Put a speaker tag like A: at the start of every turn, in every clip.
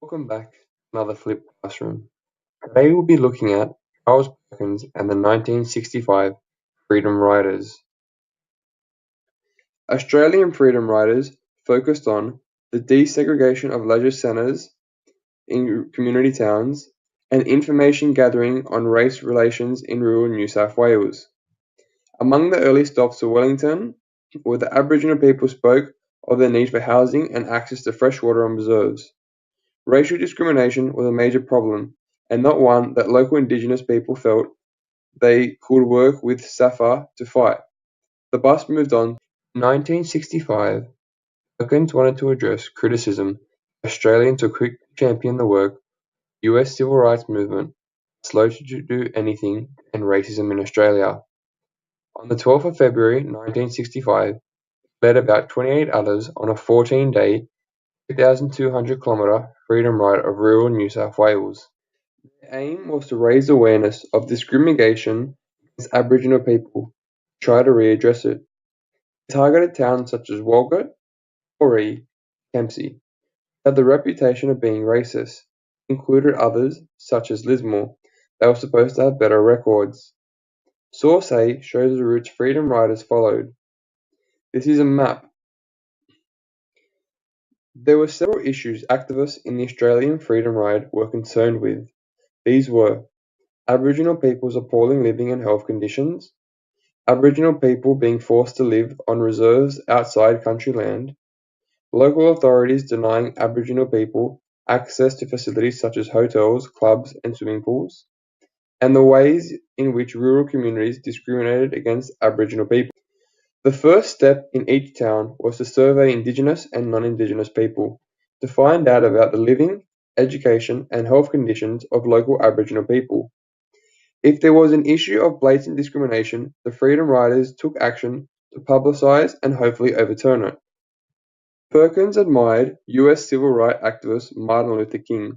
A: Welcome back to another Flip Classroom. Today we'll be looking at Charles Perkins and the 1965 Freedom Riders. Australian Freedom Riders focused on the desegregation of leisure centres in community towns and information gathering on race relations in rural New South Wales. Among the early stops of Wellington, where the Aboriginal people spoke of their need for housing and access to fresh water and reserves. Racial discrimination was a major problem, and not one that local Indigenous people felt they could work with SAFA to fight. The bus moved on. In 1965, Perkins wanted to address criticism Australian took quick to champion the work US civil rights movement, slow to do anything, and racism in Australia. On the 12th of February 1965, he led about 28 others on a 14-day, 2,200-kilometre freedom ride of rural New South Wales. The aim was to raise awareness of discrimination against Aboriginal people and try to readdress it. It targeted towns such as Walgett, Moree, and Kempsey, had the reputation of being racist, included others such as Lismore that were supposed to have better records. Source A shows the routes freedom riders followed. This is a map. There were several issues activists in the Australian Freedom Ride were concerned with. These were Aboriginal people's appalling living and health conditions, Aboriginal people being forced to live on reserves outside country land, local authorities denying Aboriginal people access to facilities such as hotels, clubs, and swimming pools, and the ways in which rural communities discriminated against Aboriginal people. The first step in each town was to survey Indigenous and non-Indigenous people to find out about the living, education, and health conditions of local Aboriginal people. If there was an issue of blatant discrimination, the Freedom Riders took action to publicize and hopefully overturn it. Perkins admired US civil rights activist Martin Luther King,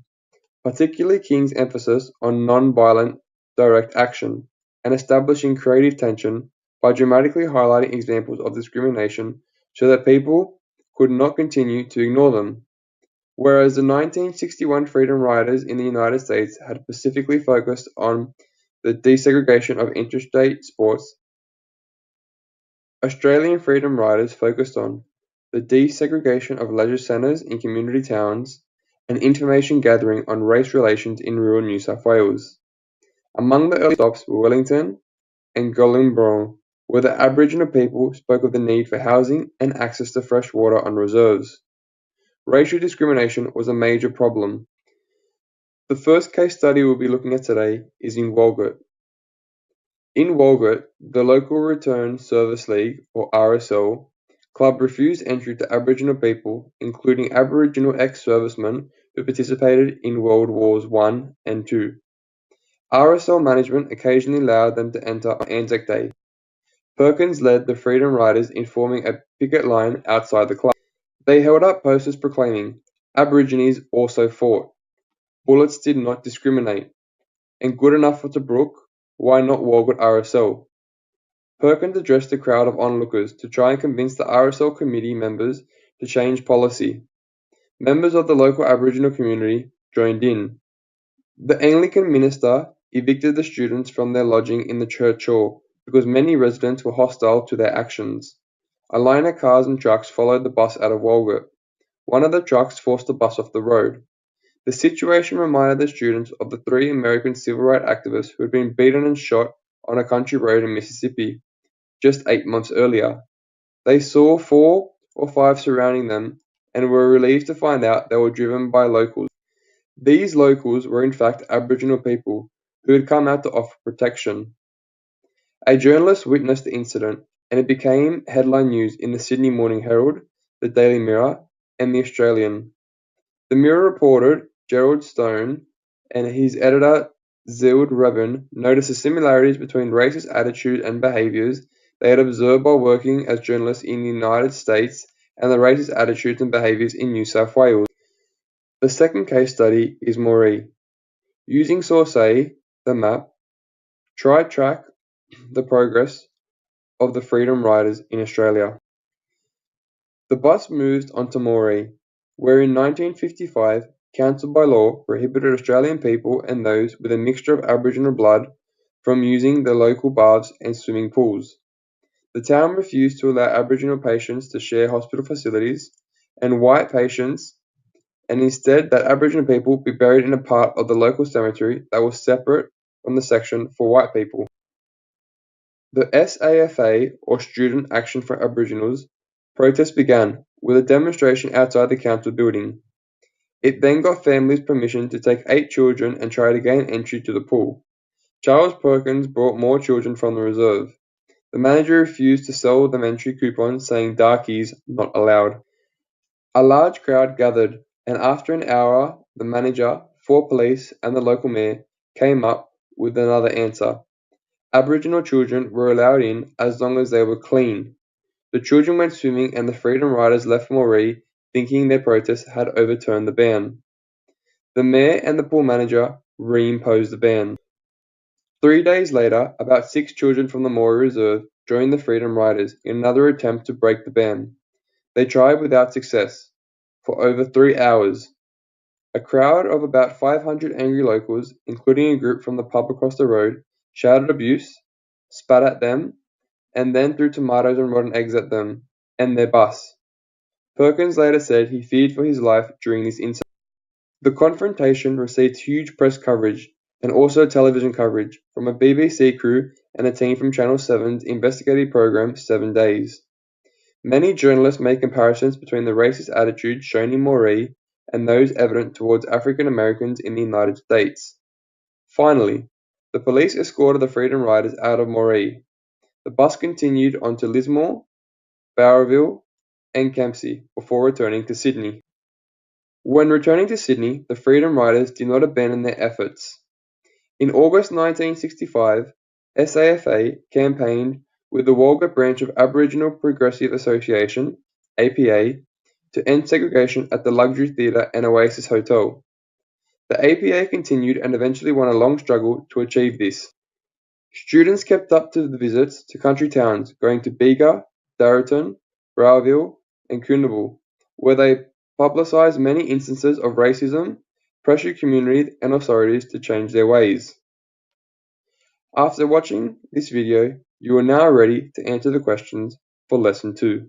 A: particularly King's emphasis on non-violent direct action and establishing creative tension by dramatically highlighting examples of discrimination so that people could not continue to ignore them. Whereas the 1961 Freedom Riders in the United States had specifically focused on the desegregation of interstate sports, Australian Freedom Riders focused on the desegregation of leisure centres in community towns and information gathering on race relations in rural New South Wales. Among the early stops were Wellington and Golumbaron, where the Aboriginal people spoke of the need for housing and access to fresh water on reserves. Racial discrimination was a major problem. The first case study we'll be looking at today is in Walgett. In Walgett, the local Return Service League, or RSL, club refused entry to Aboriginal people, including Aboriginal ex-servicemen who participated in World Wars I and II. RSL management occasionally allowed them to enter on Anzac Day. Perkins led the Freedom Riders in forming a picket line outside the club. They held up posters proclaiming, "Aborigines also fought. Bullets did not discriminate. And good enough for Tobruk, why not Walgett RSL?" Perkins addressed the crowd of onlookers to try and convince the RSL committee members to change policy. Members of the local Aboriginal community joined in. The Anglican minister evicted the students from their lodging in the church hall because many residents were hostile to their actions. A line of cars and trucks followed the bus out of Walgett. One of the trucks forced the bus off the road. The situation reminded the students of the 3 American civil rights activists who had been beaten and shot on a country road in Mississippi just 8 months earlier. They saw 4 or 5 surrounding them and were relieved to find out they were driven by locals. These locals were in fact Aboriginal people who had come out to offer protection. A journalist witnessed the incident, and it became headline news in the Sydney Morning Herald, the Daily Mirror, and the Australian. The Mirror reporter Gerald Stone and his editor Zild Rubin noticed the similarities between racist attitudes and behaviours they had observed while working as journalists in the United States and the racist attitudes and behaviours in New South Wales. The second case study is Moree. Using Source A, the map, try track the progress of the Freedom Riders in Australia. The bus moved on to Moree, where in 1955 council by law prohibited Australian people and those with a mixture of Aboriginal blood from using the local baths and swimming pools. The town refused to allow Aboriginal patients to share hospital facilities and white patients, and instead that Aboriginal people be buried in a part of the local cemetery that was separate from the section for white people. The SAFA, or Student Action for Aboriginals, protest began with a demonstration outside the council building. It then got families permission to take 8 children and try to gain entry to the pool. Charles Perkins brought more children from the reserve. The manager refused to sell them entry coupons, saying darkies not allowed. A large crowd gathered, and after an hour the manager, 4 police and the local mayor came up with another answer. Aboriginal children were allowed in as long as they were clean. The children went swimming and the Freedom Riders left Moree thinking their protest had overturned the ban. The mayor and the pool manager reimposed the ban. 3 days later, about 6 children from the Moree Reserve joined the Freedom Riders in another attempt to break the ban. They tried without success. For over 3 hours, a crowd of about 500 angry locals, including a group from the pub across the road, shouted abuse, spat at them, and then threw tomatoes and rotten eggs at them and their bus. Perkins later said he feared for his life during this incident. The confrontation received huge press coverage and also television coverage from a BBC crew and a team from Channel 7's investigative program 7 Days. Many journalists made comparisons between the racist attitudes shown in Moree and those evident towards African Americans in the United States. Finally, the police escorted the Freedom Riders out of Moree. The bus continued on to Lismore, Bowraville, and Kempsey before returning to Sydney. When returning to Sydney, the Freedom Riders did not abandon their efforts. In August 1965, SAFA campaigned with the Walgett branch of Aboriginal Progressive Association (APA) to end segregation at the Luxury Theatre and Oasis Hotel. The APA continued and eventually won a long struggle to achieve this. Students kept up to the visits to country towns, going to Bega, Darrarton, Bowraville, and Coonamble, where they publicised many instances of racism, pressured community and authorities to change their ways. After watching this video, you are now ready to answer the questions for Lesson 2.